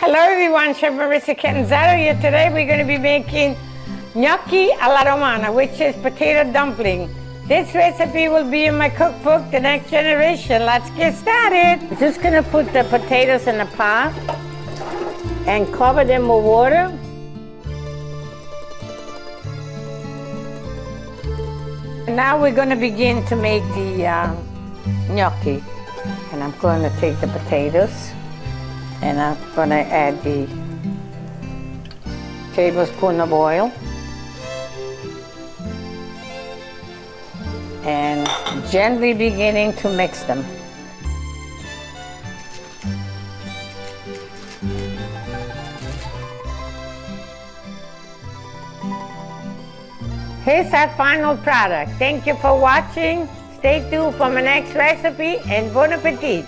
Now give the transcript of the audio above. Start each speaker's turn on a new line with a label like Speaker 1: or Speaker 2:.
Speaker 1: Hello everyone, Chef Marissa Catanzaro here. Today we're going to be making gnocchi alla Romana, which is potato dumpling. This recipe will be in my cookbook, The Next Generation. Let's get started. I'm just going to put the potatoes in a pot and cover them with water. And now we're going to begin to make the gnocchi. And I'm going to take the potatoes and I'm going to add the tablespoon of oil and gently beginning to mix them. Here's our final product. Thank you for watching. Stay tuned for my next recipe and bon appetit.